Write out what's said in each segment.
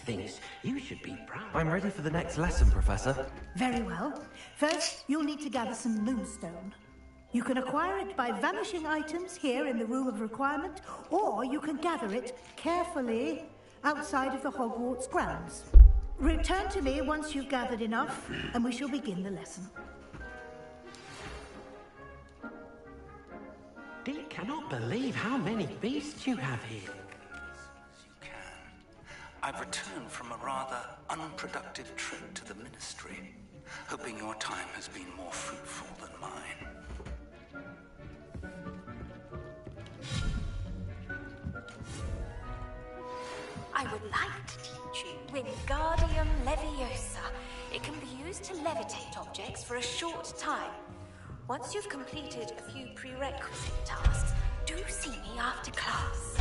things. You should be proud. I'm ready for the next lesson, Professor. Very well. First, you'll need to gather some moonstone. You can acquire it by vanishing items here in the Room of Requirement, or you can gather it carefully outside of the Hogwarts grounds. Return to me once you've gathered enough, and we shall begin the lesson. I cannot believe how many beasts you have here. You can. I've returned from a rather unproductive trip to the Ministry, hoping your time has been more fruitful than mine. I would like to teach you Wingardium Leviosa. It can be used to levitate objects for a short time. Once you've completed a few prerequisite tasks, do see me after class.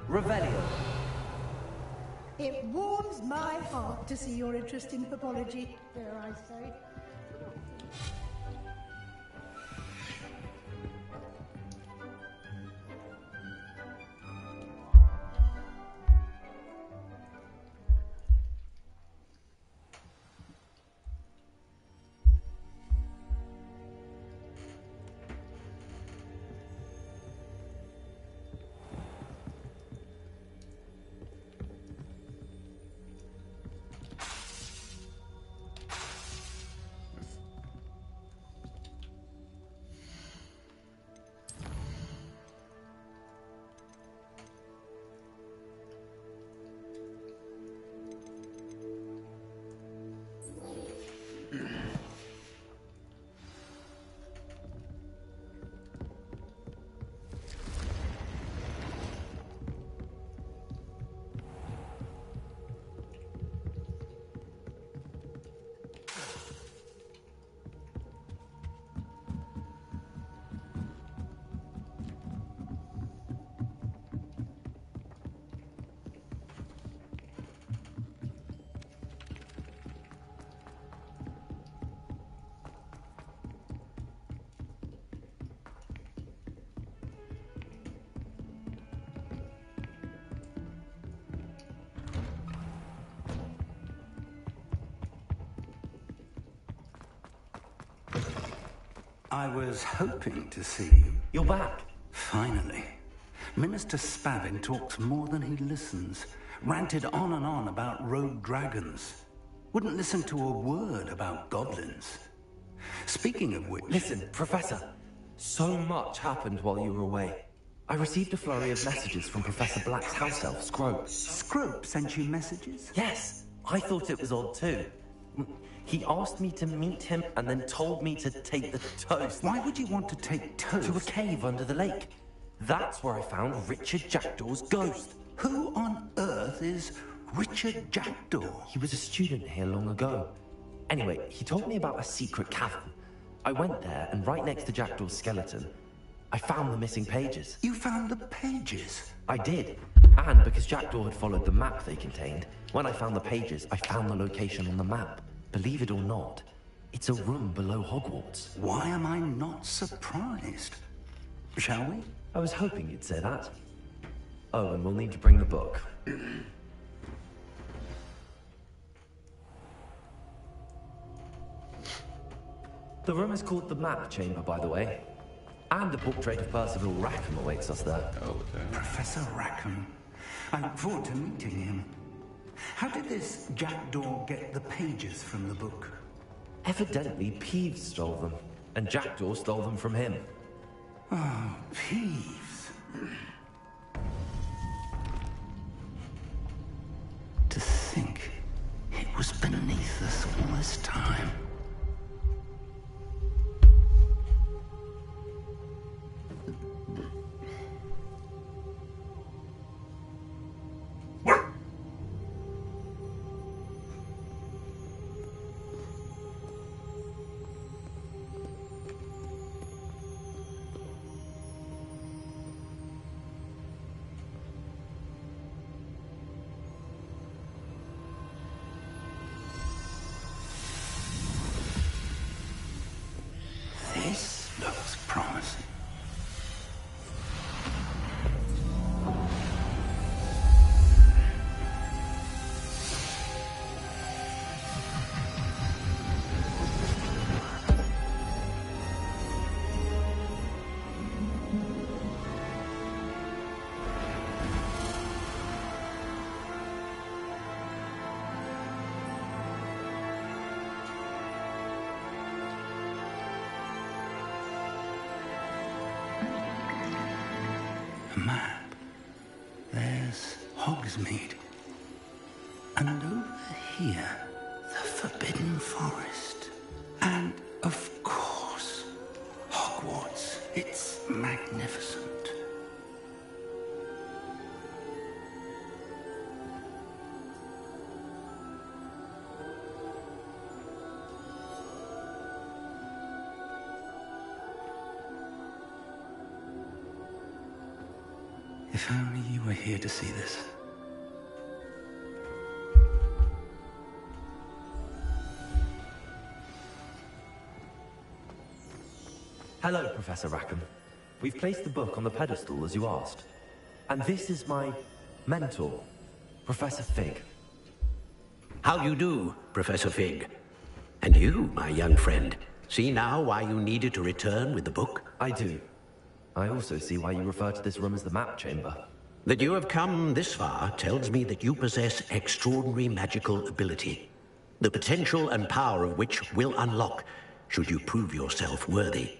Revelio. It warms my heart to see your interest in pathology, dare I say. I was hoping to see you. You're back. Finally. Minister Spavin talks more than he listens. Ranted on and on about rogue dragons. Wouldn't listen to a word about goblins. Speaking of which... Listen, Professor. So much happened while you were away. I received a flurry of messages from Professor Black's house elf, Scrope. Scrope sent you messages? Yes, I thought it was odd too. He asked me to meet him and then told me to take the toast. Why would you want to take toast? To a cave under the lake. That's where I found Richard Jackdaw's ghost. Who on earth is Richard Jackdaw? He was a student here long ago. Anyway, he told me about a secret cavern. I went there, and right next to Jackdaw's skeleton, I found the missing pages. You found the pages? I did. And because Jackdaw had followed the map they contained, when I found the pages, I found the location on the map. Believe it or not, it's a room below Hogwarts. Why am I not surprised? Shall we? I was hoping you'd say that. Oh, and we'll need to bring the book. The room is called the Map Chamber, by the way. And a portrait of Percival Rackham awaits us there. Oh, okay. Professor Rackham. I look forward to meeting him. How did this Jackdaw get the pages from the book? Evidently, Peeves stole them, and Jackdaw stole them from him. Oh, Peeves. To think it was beneath us all this time. Hogsmeade. And over here, the Forbidden Forest. And, of course, Hogwarts. It's magnificent. If only you were here to see this. Hello, Professor Rackham. We've placed the book on the pedestal as you asked. And this is my mentor, Professor Fig. How you do, Professor Fig? And you, my young friend, see now why you needed to return with the book? I do. I also see why you refer to this room as the map chamber. That you have come this far tells me that you possess extraordinary magical ability, the potential and power of which will unlock should you prove yourself worthy.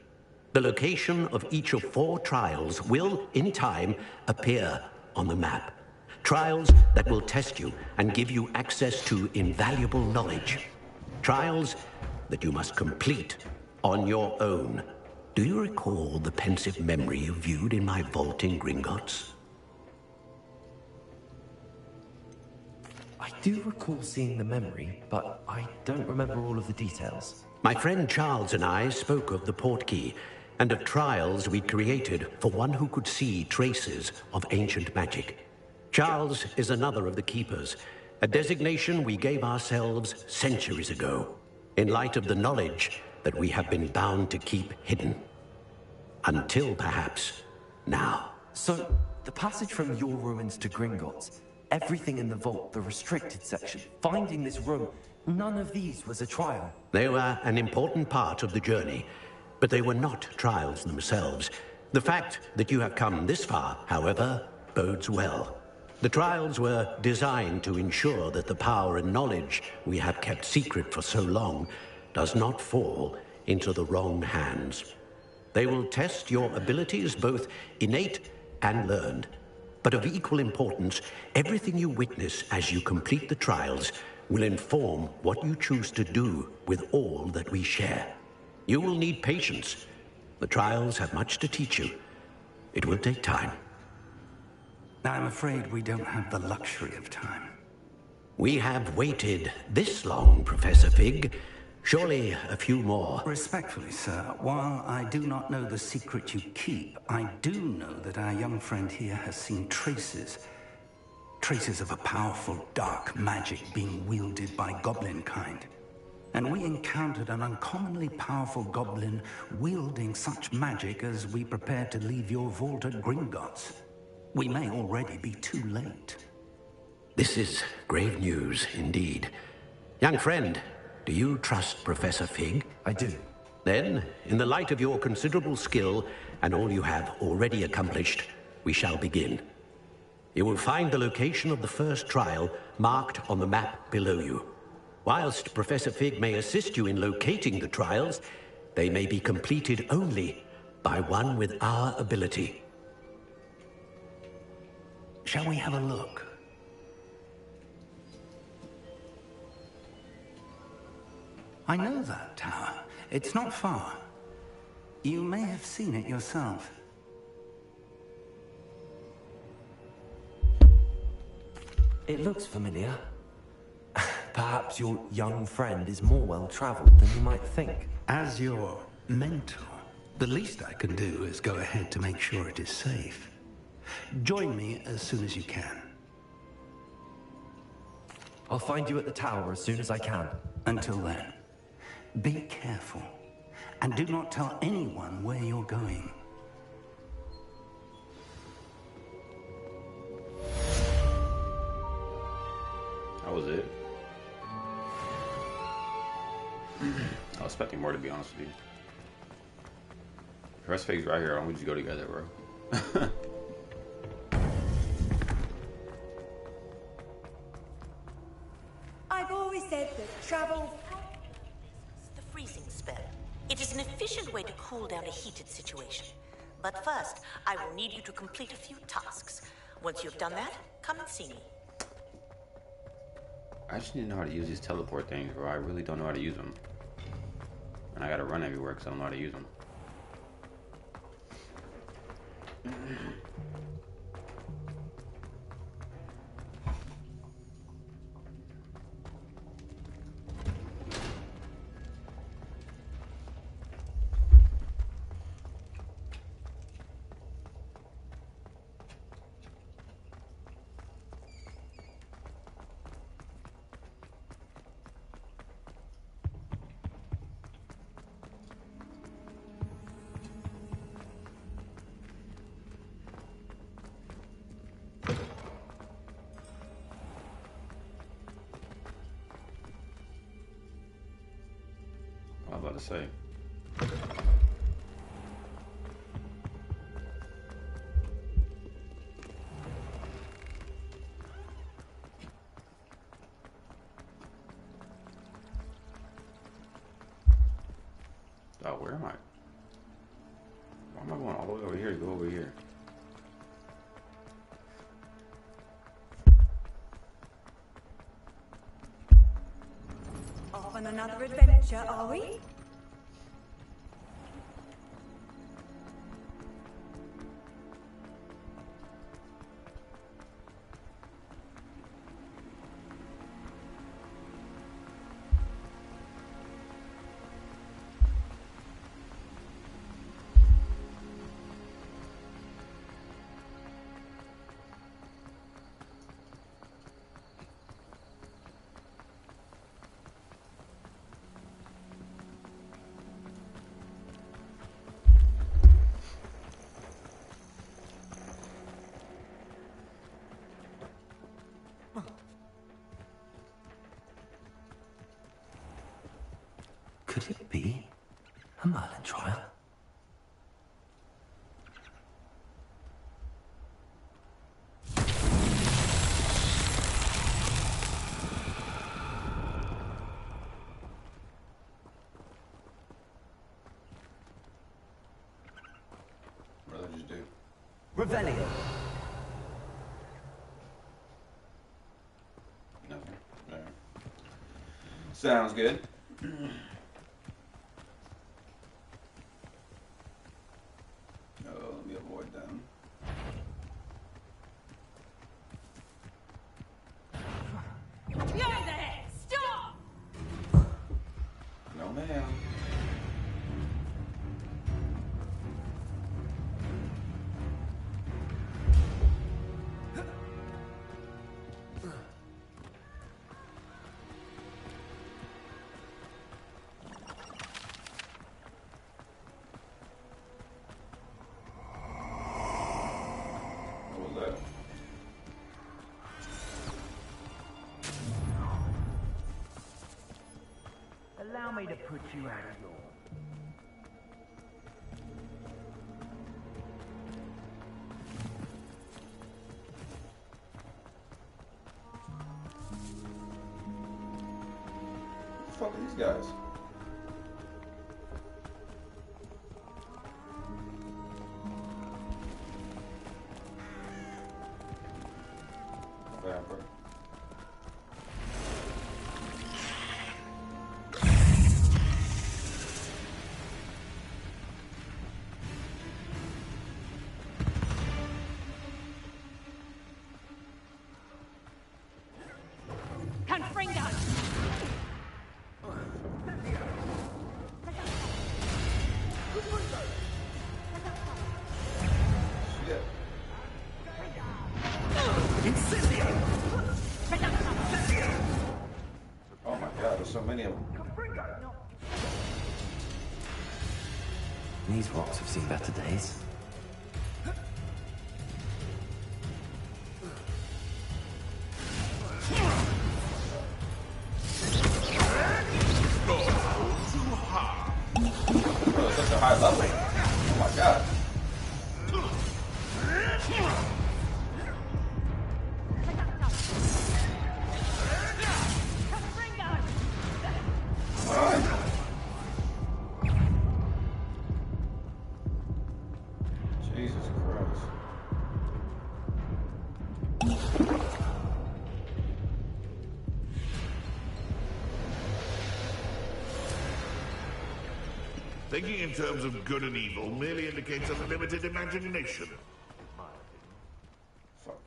The location of each of 4 trials will, in time, appear on the map. Trials that will test you and give you access to invaluable knowledge. Trials that you must complete on your own. Do you recall the pensive memory you viewed in my vault in Gringotts? I do recall seeing the memory, but I don't remember all of the details. My friend Charles and I spoke of the portkey and of trials we'd created for one who could see traces of ancient magic. Charles is another of the keepers, a designation we gave ourselves centuries ago, in light of the knowledge that we have been bound to keep hidden. Until perhaps now. So, the passage from your ruins to Gringotts, everything in the vault, the restricted section, finding this room, none of these was a trial. They were an important part of the journey, but they were not trials themselves. The fact that you have come this far, however, bodes well. The trials were designed to ensure that the power and knowledge we have kept secret for so long does not fall into the wrong hands. They will test your abilities, both innate and learned. But of equal importance, everything you witness as you complete the trials will inform what you choose to do with all that we share. You will need patience. The trials have much to teach you. It will take time. I'm afraid we don't have the luxury of time. We have waited this long, Professor Fig. Surely a few more. Respectfully, sir, while I do not know the secret you keep, I do know that our young friend here has seen traces of a powerful dark magic being wielded by goblin kind. And we encountered an uncommonly powerful goblin wielding such magic as we prepared to leave your vault at Gringotts. We may already be too late. This is grave news indeed. Young friend, do you trust Professor Fig? I do. Then, in the light of your considerable skill and all you have already accomplished, we shall begin. You will find the location of the first trial marked on the map below you. Whilst Professor Fig may assist you in locating the trials, they may be completed only by one with our ability. Shall we have a look? I know that tower. It's not far. You may have seen it yourself. It looks familiar. Perhaps your young friend is more well-traveled than you might think. As your mentor, the least I can do is go ahead to make sure it is safe. Join me as soon as you can. I'll find you at the tower as soon as I can. Until then, be careful, and do not tell anyone where you're going. That was it. I was expecting more, to be honest with you. Press Fig's right here. I want we just go together, bro. I've always said that travel... The freezing spell. It is an efficient way to cool down a heated situation. But first, I will need you to complete a few tasks. Once you've done that, come and see me. I just need to know how to use these teleport things, bro. I really don't know how to use them. And I gotta run everywhere because I don't know how to use them. I was about to say. Oh, where am I? Why am I going all the way over here to go over here? Off on another adventure, are we? Could it be a Merlin trial? What did I just do? Revelio. Nothing. All right. Sounds good. Let me avoid them. You're there! Stop! No, ma'am. What was that? Allow me to put you out of your... What the fuck are these guys? Vapor. Confringo! Shit. Oh my god, there's so many of them. These rocks have seen better days. Oh, it's such a high level. Oh my god. Jesus Christ. Thinking in terms of good and evil merely indicates a limited imagination. Fuck.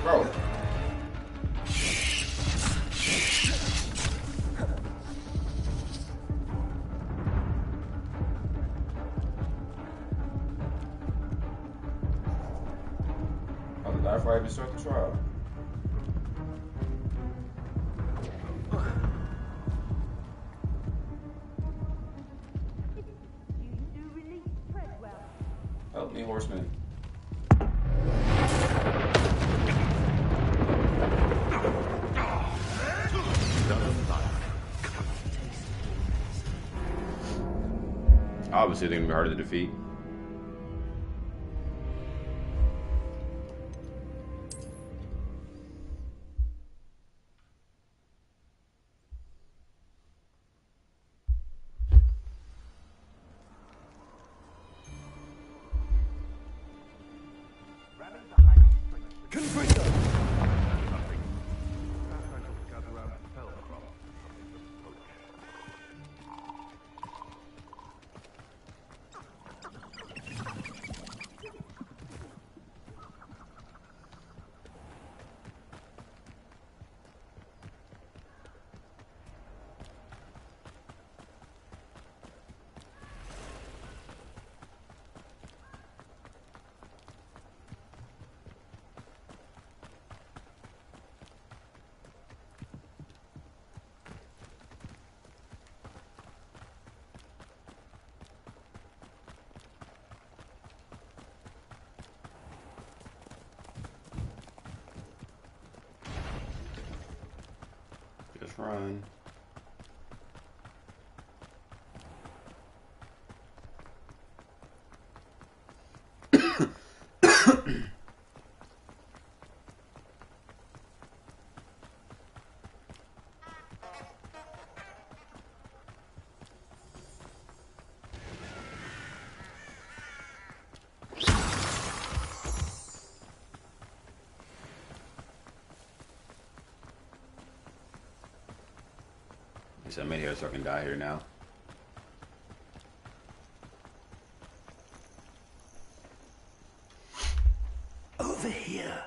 Bro. I'll die before I even start the trial. Help me, horseman. Obviously, they're gonna be harder to defeat. Just run. I made here so I can die here now. Over here.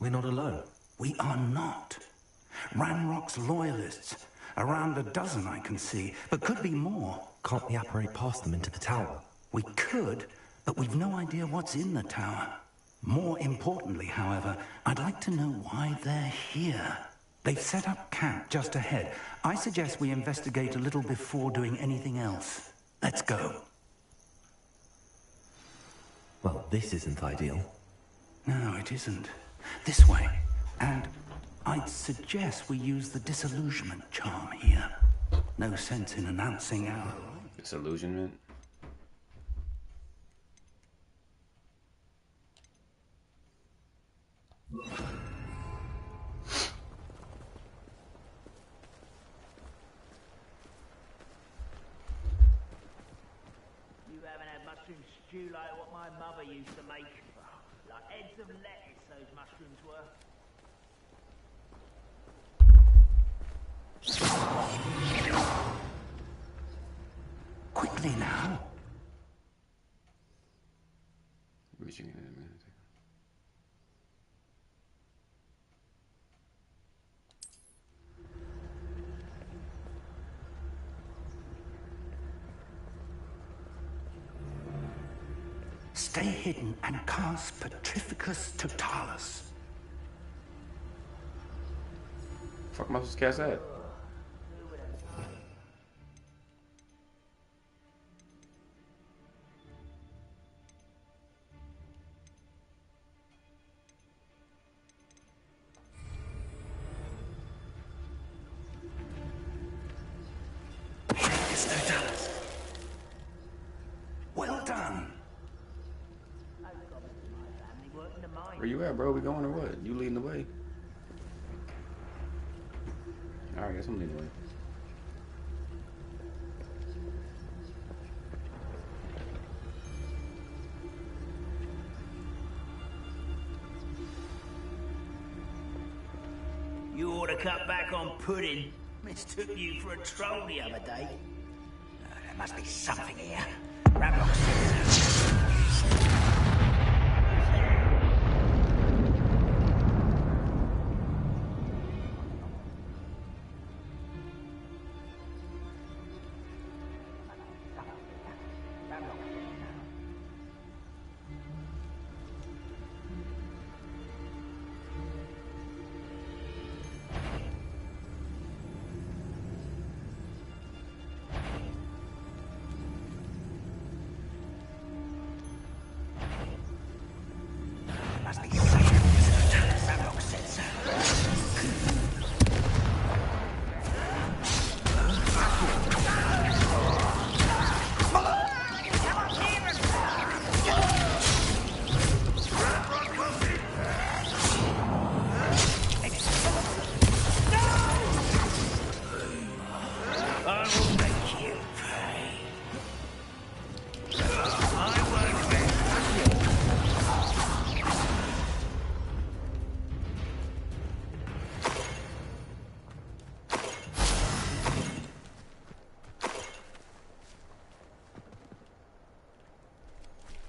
We're not alone. We are not. Ranrock's loyalists. Around a dozen I can see, but could be more. Can't we apparate past them into the tower? We could, but we've no idea what's in the tower. More importantly, however, I'd like to know why they're here. They've set up camp just ahead. I suggest we investigate a little before doing anything else. Let's go. Well, this isn't ideal. No, it isn't. This way. And I'd suggest we use the disillusionment charm here. No sense in announcing our... Disillusionment? Mushroom stew like what my mother used to make. Like heads of lettuce, those mushrooms were. Quickly now. Reaching in a minute. Stay hidden and cast Petrificus Totalis. Fuck am I supposed to cast that? in the mine. Where you at, bro? We going or what? You leading the way? Alright, guess I'm leading the way. You ought to cut back on pudding. Mistook you for a troll the other day. There must be something here. Ramlock says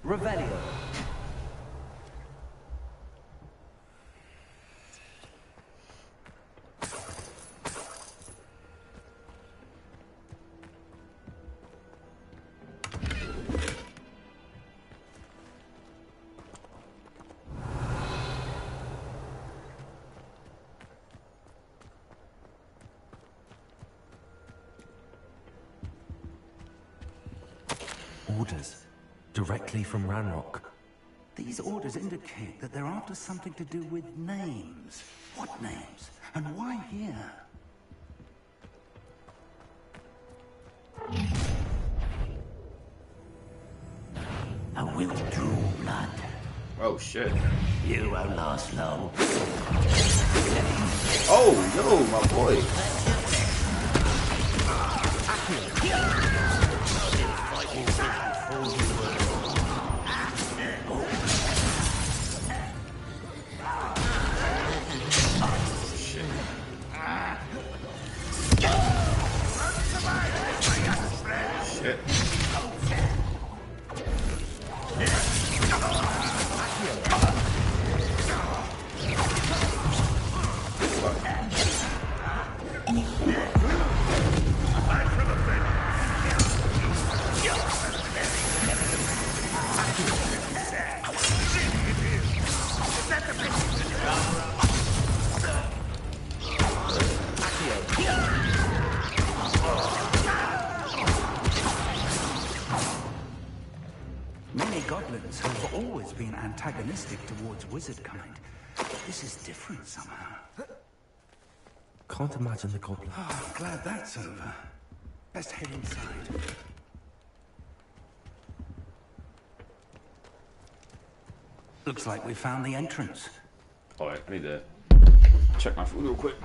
Revelio. Orders. Directly from Ranrock. These orders indicate that they're after something to do with names. What names? And why here? a will draw blood. Oh shit. You won't last long. Oh, yo, my boy. Shit. Many goblins have always been antagonistic towards wizard kind. This is different somehow. Can't imagine the goblin. Oh, glad that's over. Let's head inside. Looks like we found the entrance. Alright, I need to check my food real quick.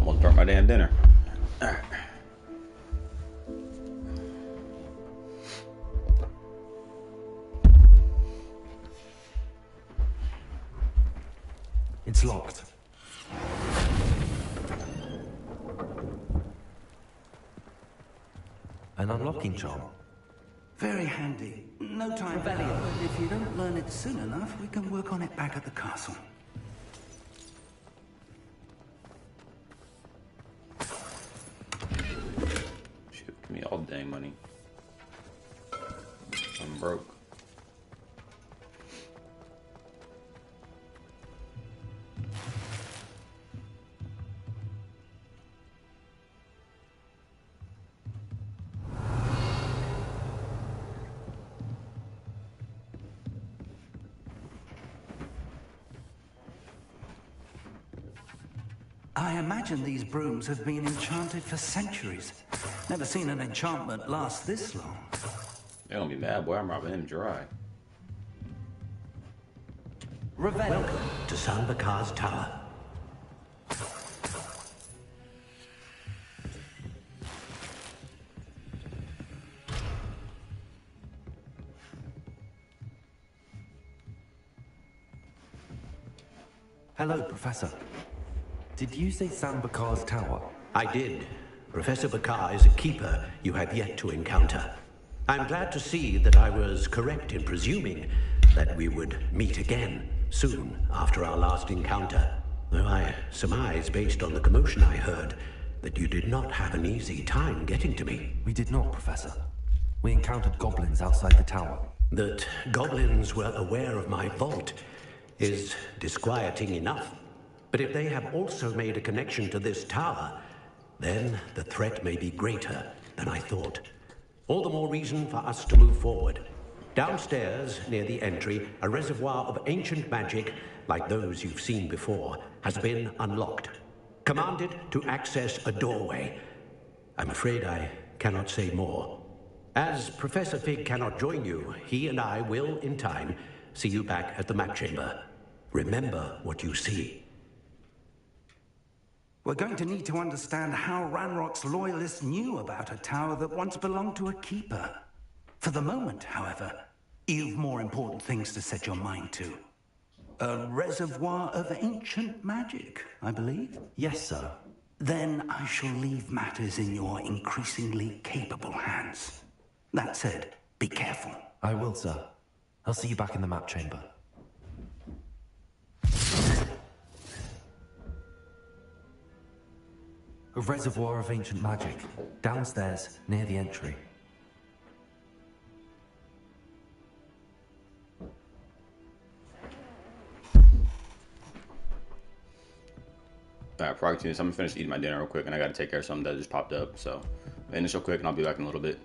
Almost burnt my damn dinner. Alright. It's locked. An unlocking charm. Very handy. No time for that, but if you don't learn it soon enough, we can work on it back at the castle. Shoot, give me all the dang money. I'm broke. I imagine these brooms have been enchanted for centuries. Never seen an enchantment last this long. They're gonna be mad, boy. I'm robbing him dry. Welcome to Sanbakar's Tower. Hello, Professor. Did you say Sanbakar's Tower? I did. Professor Bakar is a keeper you have yet to encounter. I'm glad to see that I was correct in presuming that we would meet again soon after our last encounter. Though I surmise, based on the commotion I heard, that you did not have an easy time getting to me. We did not, Professor. We encountered goblins outside the tower. That goblins were aware of my vault is disquieting enough. But if they have also made a connection to this tower, then the threat may be greater than I thought. All the more reason for us to move forward. Downstairs, near the entry, a reservoir of ancient magic, like those you've seen before, has been unlocked. Commanded to access a doorway. I'm afraid I cannot say more. As Professor Fig cannot join you, he and I will, in time, see you back at the map chamber. Remember what you see. We're going to need to understand how Ranrock's loyalists knew about a tower that once belonged to a keeper. For the moment, however, you've more important things to set your mind to. A reservoir of ancient magic, I believe? Yes, sir. Then I shall leave matters in your increasingly capable hands. That said, be careful. I will, sir. I'll see you back in the map chamber. A reservoir of ancient magic, downstairs, near the entry. Alright, before I continue, so I'm gonna finish eating my dinner real quick, and I gotta take care of something that just popped up. So, end this real quick, and I'll be back in a little bit.